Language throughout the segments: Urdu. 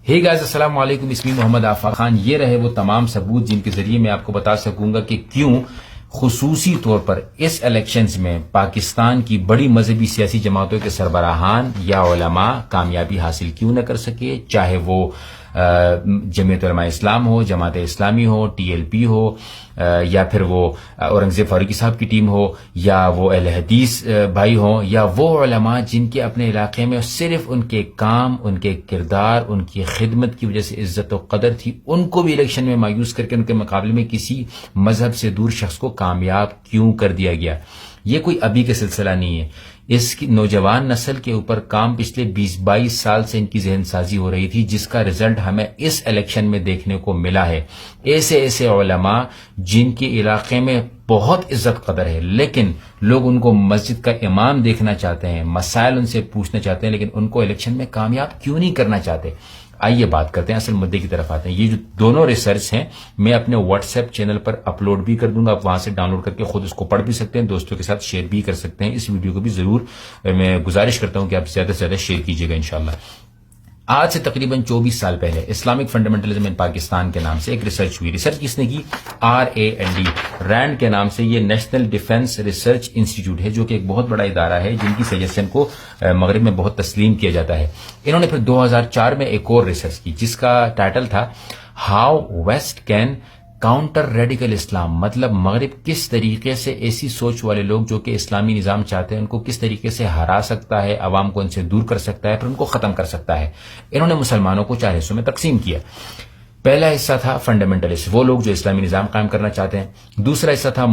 ہے گائز، السلام علیکم، اسمی محمد آفاق خان۔ یہ رہے وہ تمام ثبوت جن کے ذریعے میں آپ کو بتا سکوں گا کہ کیوں خصوصی طور پر اس الیکشنز میں پاکستان کی بڑی مذہبی سیاسی جماعتوں کے سربراہان یا علماء کامیابی حاصل کیوں نہ کر سکے، چاہے وہ جمعیت علماء اسلام ہو، جماعت اسلامی ہو، ٹی ایل پی ہو، یا پھر وہ اورنگزیب فاروقی صاحب کی ٹیم ہو، یا وہ اہل حدیث بھائی ہوں، یا وہ علماء جن کے اپنے علاقے میں صرف ان کے کام، ان کے کردار، ان کی خدمت کی وجہ سے عزت و قدر تھی، ان کو بھی الیکشن میں مایوس کر کے ان کے مقابلے میں کسی مذہب سے دور شخص کو کامیاب کیوں کر دیا گیا۔ یہ کوئی ابھی کا سلسلہ نہیں ہے، اس کی نوجوان نسل کے اوپر کام پچھلے 20-22 سال سے ان کی ذہن سازی ہو رہی تھی، جس کا رزلٹ ہمیں اس الیکشن میں دیکھنے کو ملا ہے۔ ایسے علماء جن کے علاقے میں بہت عزت قدر ہے، لیکن لوگ ان کو مسجد کا امام دیکھنا چاہتے ہیں، مسائل ان سے پوچھنا چاہتے ہیں، لیکن ان کو الیکشن میں کامیاب کیوں نہیں کرنا چاہتے۔ آئیے بات کرتے ہیں، اصل مدعے کی طرف آتے ہیں۔ یہ جو دونوں ریسرچ ہیں میں اپنے واٹس ایپ چینل پر اپلوڈ بھی کر دوں گا، آپ وہاں سے ڈاؤن لوڈ کر کے خود اس کو پڑھ بھی سکتے ہیں، دوستوں کے ساتھ شیئر بھی کر سکتے ہیں۔ اس ویڈیو کو بھی ضرور میں گزارش کرتا ہوں کہ آپ زیادہ سے زیادہ شیئر کیجیے گا انشاءاللہ۔ آج سے تقریباً 24 سال پہلے اسلامک فنڈامنٹلزم ان پاکستان کے نام سے ایک ریسرچ ہوئی۔ ریسرچ کس نے کی؟ RAND، رینڈ کے نام سے یہ نیشنل ڈیفنس ریسرچ انسٹیٹیوٹ ہے، جو کہ ایک بہت بڑا ادارہ ہے جن کی سجیشن کو مغرب میں بہت تسلیم کیا جاتا ہے۔ انہوں نے پھر 2004 میں ایک اور ریسرچ کی جس کا ٹائٹل تھا how west can counter radical Islam, مطلب مغرب کس طریقے سے ایسی سوچ والے لوگ جو کہ اسلامی نظام چاہتے ہیں ان کو کس طریقے سے ہرا سکتا ہے، عوام کو ان سے دور کر سکتا ہے، پھر ان کو ختم کر سکتا ہے۔ انہوں نے مسلمانوں کو 4 حصوں میں تقسیم کیا۔ پہلا حصہ تھا فنڈامنٹلسٹ، وہ لوگ جو اسلامی نظام قائم کرنا چاہتے ہیں۔ دوسرا حصہ تھا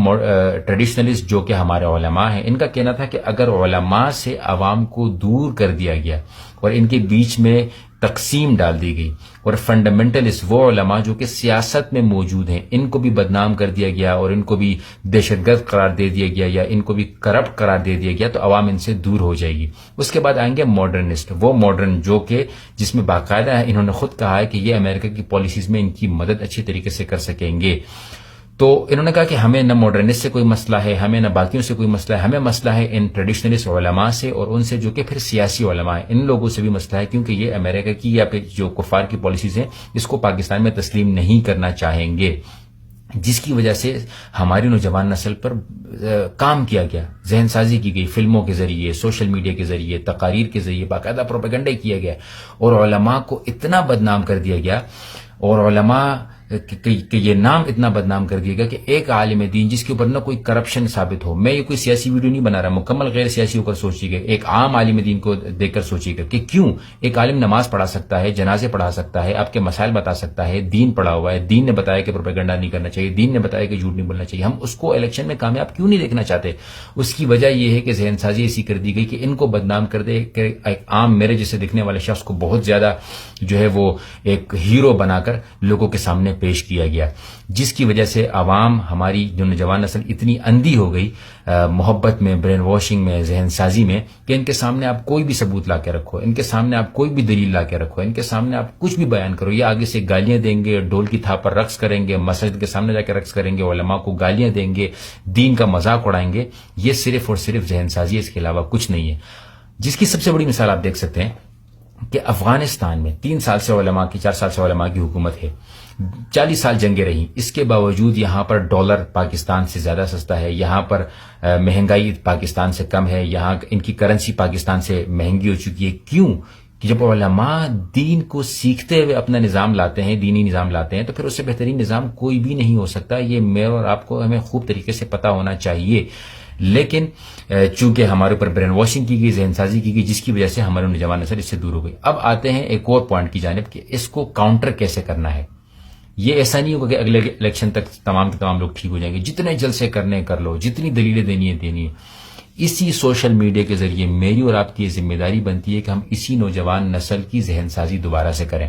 ٹریڈیشنلسٹ، جو کہ ہمارے علماء ہیں۔ ان کا کہنا تھا کہ اگر علماء سے عوام کو دور کر دیا گیا اور ان کے بیچ میں تقسیم ڈال دی گئی، اور فنڈامنٹلسٹ وہ علماء جو کہ سیاست میں موجود ہیں ان کو بھی بدنام کر دیا گیا اور ان کو بھی دہشت گرد قرار دے دیا گیا یا ان کو بھی کرپٹ قرار دے دیا گیا، تو عوام ان سے دور ہو جائے گی۔ اس کے بعد آئیں گے ماڈرنسٹ، وہ ماڈرن جو کہ جس میں باقاعدہ ہے، انہوں نے خود کہا ہے کہ یہ امریکہ کی پالیسیز میں ان کی مدد اچھی طریقے سے کر سکیں گے۔ تو انہوں نے کہا کہ ہمیں نہ ماڈرنسٹ سے کوئی مسئلہ ہے، ہمیں نہ باقیوں سے کوئی مسئلہ ہے، ہمیں مسئلہ ہے ان ٹریڈیشنلسٹ علماء سے، اور ان سے جو کہ پھر سیاسی علماء ہیں، ان لوگوں سے بھی مسئلہ ہے، کیونکہ یہ امریکہ کی یا پھر جو کفار کی پالیسیز ہیں اس کو پاکستان میں تسلیم نہیں کرنا چاہیں گے، جس کی وجہ سے ہماری نوجوان نسل پر کام کیا گیا، ذہن سازی کی گئی، فلموں کے ذریعے، سوشل میڈیا کے ذریعے، تقاریر کے ذریعے باقاعدہ پروپیگنڈا کیا گیا، اور علماء کو اتنا بدنام کر دیا گیا، اور علماء کہ یہ نام اتنا بدنام کر دیا گیا کہ ایک عالم دین جس کے اوپر نہ کوئی کرپشن ثابت ہو، میں یہ کوئی سیاسی ویڈیو نہیں بنا رہا، مکمل غیر سیاسی ہو کر سوچیے گا، ایک عام عالم دین کو دیکھ کر سوچیے گا کہ کیوں ایک عالم نماز پڑھا سکتا ہے، جنازے پڑھا سکتا ہے، آپ کے مسائل بتا سکتا ہے، دین پڑھا ہوا ہے، دین نے بتایا کہ پروپیگنڈا نہیں کرنا چاہیے، دین نے بتایا کہ جھوٹ نہیں بولنا چاہیے، ہم اس کو الیکشن میں کامیاب کیوں نہیں دیکھنا چاہتے؟ اس کی وجہ یہ ہے کہ ذہن سازی ایسی کر دی گئی کہ ان کو بدنام کر دے کہ ایک عام میرے جیسے دکھنے والے شخص کو بہت زیادہ جو ہے وہ ایک ہیرو بنا کر لوگوں کے سامنے پیش کیا گیا، جس کی وجہ سے عوام، ہماری جو نوجوان نسل اتنی اندھی ہو گئی محبت میں، برین واشنگ میں، ذہن سازی میں، کہ ان کے سامنے آپ کوئی بھی ثبوت لا کے رکھو، ان کے سامنے آپ کوئی بھی دلیل لا کے رکھو، ان کے سامنے آپ کچھ بھی بیان کرو، یہ آگے سے گالیاں دیں گے، ڈھول کی تھاپ پر رقص کریں گے، مسجد کے سامنے جا کے رقص کریں گے، علماء کو گالیاں دیں گے، دین کا مذاق اڑائیں گے۔ یہ صرف اور صرف ذہن سازی ہے، اس کے علاوہ کچھ نہیں ہے۔ جس کی سب سے بڑی مثال آپ دیکھ سکتے ہیں کہ افغانستان میں 3 سال سے علماء کی، 4 سال سے علماء کی حکومت ہے، 40 سال جنگیں رہیں، اس کے باوجود یہاں پر ڈالر پاکستان سے زیادہ سستا ہے، یہاں پر مہنگائی پاکستان سے کم ہے، یہاں ان کی کرنسی پاکستان سے مہنگی ہو چکی ہے۔ کیوں؟ کہ جب علماء دین کو سیکھتے ہوئے اپنا نظام لاتے ہیں، دینی نظام لاتے ہیں، تو پھر اس سے بہترین نظام کوئی بھی نہیں ہو سکتا۔ یہ میرے اور آپ کو ہمیں خوب طریقے سے پتا ہونا چاہیے، لیکن چونکہ ہمارے اوپر برین واشنگ کی گئی، ذہن سازی کی گئی، جس کی وجہ سے ہمارے نوجوان نسل اس سے دور ہو گئی۔ اب آتے ہیں ایک اور پوائنٹ کی جانب کہ اس کو کاؤنٹر کیسے کرنا ہے۔ یہ ایسا نہیں ہوگا کہ اگلے الیکشن تک تمام کے تمام لوگ ٹھیک ہو جائیں گے، جتنے جلسے کرنے کر لو، جتنی دلیلیں دینی ہے۔ اسی سوشل میڈیا کے ذریعے میری اور آپ کی یہ ذمہ داری بنتی ہے کہ ہم اسی نوجوان نسل کی ذہن سازی دوبارہ سے کریں۔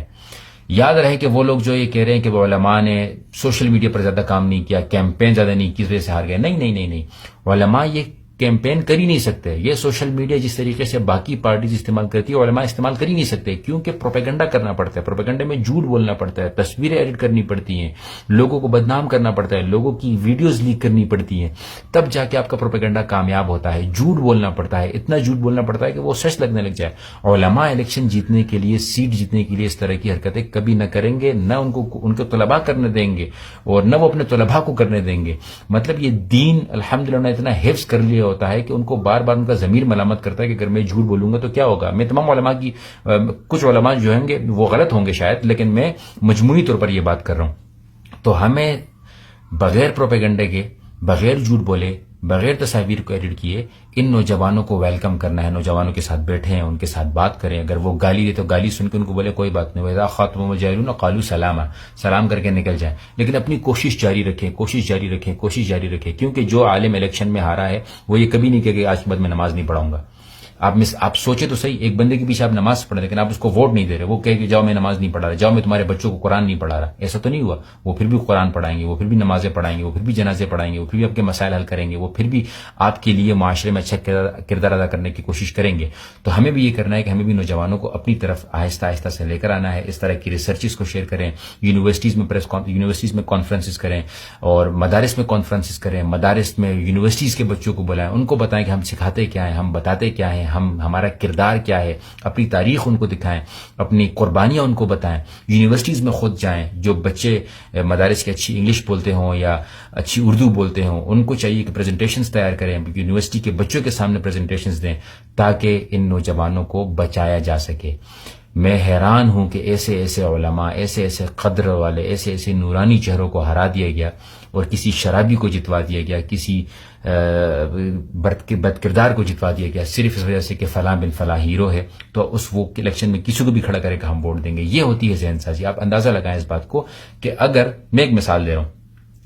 یاد رہے کہ وہ لوگ جو یہ کہہ رہے ہیں کہ وہ علماء نے سوشل میڈیا پر زیادہ کام نہیں کیا، کیمپین زیادہ نہیں کی، اس وجہ سے ہار گئے، نہیں، علماء یہ کیمپین کر ہی نہیں سکتے. یہ سوشل میڈیا جس طریقے سے باقی پارٹیز استعمال کرتی ہے علماء استعمال کر ہی نہیں سکتے, کیونکہ پروپیگنڈا کرنا پڑتا ہے. پروپیگنڈے میں جھوٹ بولنا پڑتا ہے, تصویریں ایڈٹ کرنی پڑتی ہیں, لوگوں کو بدنام کرنا پڑتا ہے, لوگوں کی ویڈیوز لیک کرنی پڑتی ہیں, تب جا کے آپ کا پروپیگنڈا کامیاب ہوتا ہے. جھوٹ بولنا پڑتا ہے, اتنا جھوٹ بولنا پڑتا ہے کہ وہ سچ لگنے لگ جائے. علماء الیکشن جیتنے کے لیے, سیٹ جیتنے کے لیے اس طرح کی حرکتیں کبھی نہ کریں گے, نہ ان کے طلباء کرنے دیں گے اور نہ وہ اپنے طلباء کو کرنے دیں گے. مطلب یہ دین الحمدللہ اتنا حفظ کر لیا ہوتا ہے کہ ان کو بار بار ان کا ضمیر ملامت کرتا ہے کہ اگر میں جھوٹ بولوں گا تو کیا ہوگا. میں تمام علماء کی کچھ علماء جو ہوں گے وہ غلط ہوں گے شاید, لیکن میں مجموعی طور پر یہ بات کر رہا ہوں. تو ہمیں بغیر پروپیگنڈے کے, بغیر جھوٹ بولے, بغیر تصاویر کو ایڈٹ کیے ان نوجوانوں کو ویلکم کرنا ہے. نوجوانوں کے ساتھ بیٹھیں, ان کے ساتھ بات کریں. اگر وہ گالی دے تو گالی سن کے ان کو بولے کوئی بات نہیں, وَإِذَا خَاطَبَهُمُ الْجَاهِلُونَ قَالُوا سَلَامًا, سلام کر کے نکل جائیں. لیکن اپنی کوشش جاری رکھیں, کوشش جاری رکھیں, کوشش جاری رکھیں, کیونکہ جو عالم الیکشن میں ہارا ہے وہ یہ کبھی نہیں کہے کہ آج کے بعد میں نماز نہیں پڑھاؤں گا. آپ سوچے تو صحیح, ایک بندے کے پیچھے آپ نماز پڑھ رہے لیکن آپ اس کو ووٹ نہیں دے رہے. وہ کہے کہ جاؤ میں نماز نہیں پڑھا رہا, جاؤ میں تمہارے بچوں کو قرآن نہیں پڑھا رہا. ایسا تو نہیں ہوا. وہ پھر بھی قرآن پڑھائیں گے, وہ پھر بھی نمازیں پڑھائیں گے, وہ پھر بھی جنازے پڑھائیں گے, وہ پھر بھی آپ کے مسائل حل کریں گے, وہ پھر بھی آپ کے لیے معاشرے میں اچھا کردار ادا کرنے کی کوشش کریں گے. تو ہمیں بھی یہ کرنا ہے کہ ہمیں بھی نوجوانوں کو اپنی طرف آہستہ آہستہ سے لے کر آنا ہے. اس طرح کی ریسرچز کو شیئر کریں, یونیورسٹیز میں کانفرنسز کریں اور مدارس میں کانفرنسز کریں. مدارس میں یونیورسٹیز کے بچوں کو بلائیں, ان کو بتائیں کہ ہم سکھاتے کیا ہیں, ہم بتاتے کیا ہیں, ہمارا کردار کیا ہے, اپنی تاریخ ان کو دکھائیں, اپنی قربانیاں ان کو بتائیں. یونیورسٹیز میں خود جائیں. جو بچے مدارس کے اچھی انگلش بولتے ہوں یا اچھی اردو بولتے ہوں, ان کو چاہیے کہ پریزنٹیشنز تیار کریں, یونیورسٹی کے بچوں کے سامنے پریزنٹیشنز دیں تاکہ ان نوجوانوں کو بچایا جا سکے. میں حیران ہوں کہ ایسے ایسے علماء, ایسے ایسے قدر والے, ایسے ایسے نورانی چہروں کو ہرا دیا گیا اور کسی شرابی کو جتوا دیا گیا, کسی بد کردار کو جتوا دیا گیا صرف اس وجہ سے کہ فلاں بن فلاں ہیرو ہے تو اس وہ الیکشن میں کسی کو بھی کھڑا کرے کہ ہم ووٹ دیں گے. یہ ہوتی ہے ذہن سازی. آپ اندازہ لگائیں اس بات کو کہ اگر میں ایک مثال دے رہا ہوں,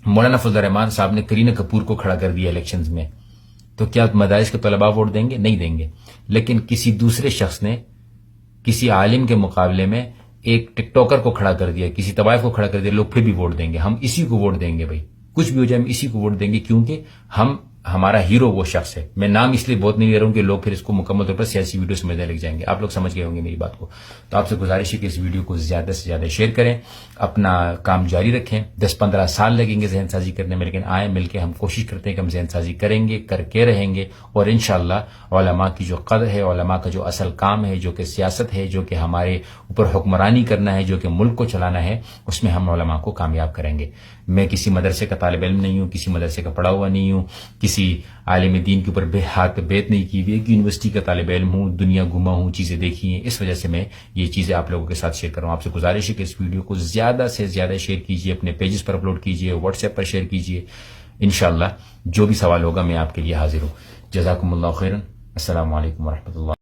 مولانا فضل الرحمان صاحب نے کرینہ کپور کو کھڑا کر دیا الیکشنز میں, تو کیا مدارس کے طلباء ووٹ دیں گے؟ نہیں دیں گے. لیکن کسی دوسرے شخص نے کسی عالم کے مقابلے میں ایک ٹک ٹاکر کو کھڑا کر دیا, کسی طوائف کو کھڑا کر دیا, لوگ پھر بھی ووٹ دیں گے. ہم اسی کو ووٹ دیں گے بھائی, کچھ بھی ہو جائے ہم اسی کو ووٹ دیں گے, کیونکہ ہمارا ہیرو وہ شخص ہے. میں نام اس لیے بہت نہیں لے رہا ہوں کہ لوگ پھر اس کو مکمل طور پر سیاسی ویڈیو سمجھنے لگ جائیں گے. آپ لوگ سمجھ گئے ہوں گے میری بات کو. تو آپ سے گزارش ہے کہ اس ویڈیو کو زیادہ سے زیادہ شیئر کریں, اپنا کام جاری رکھیں. 10-15 سال لگیں گے ذہن سازی کرنے میں, لیکن آئیں مل کے ہم کوشش کرتے ہیں کہ ہم ذہن سازی کریں گے, کر کے رہیں گے. اور انشاءاللہ علماء کی جو قدر ہے, علماء کا جو اصل کام ہے, جو کہ سیاست ہے, جو کہ ہمارے اوپر حکمرانی کرنا ہے, جو کہ ملک کو چلانا ہے, اس میں ہم علماء کو کامیاب کریں گے. میں کسی مدرسے کا طالب علم نہیں ہوں, کسی مدرسے کا پڑھا ہوا نہیں ہوں, کسی عالم دین کے اوپر ہاتھ بیت نہیں کی ہوئی, ایک یونیورسٹی کا طالب علم ہوں, دنیا گھما ہوں, چیزیں دیکھی ہیں, اس وجہ سے میں یہ چیزیں آپ لوگوں کے ساتھ شیئر کر رہا ہوں. آپ سے گزارش ہے کہ اس ویڈیو کو زیادہ سے زیادہ شیئر کیجیے, اپنے پیجز پر اپلوڈ کیجیے, واٹس ایپ پر شیئر کیجیے. انشاءاللہ جو بھی سوال ہوگا میں آپ کے لیے حاضر ہوں. جزاکم اللہ خیرا. السلام علیکم ورحمۃ اللہ.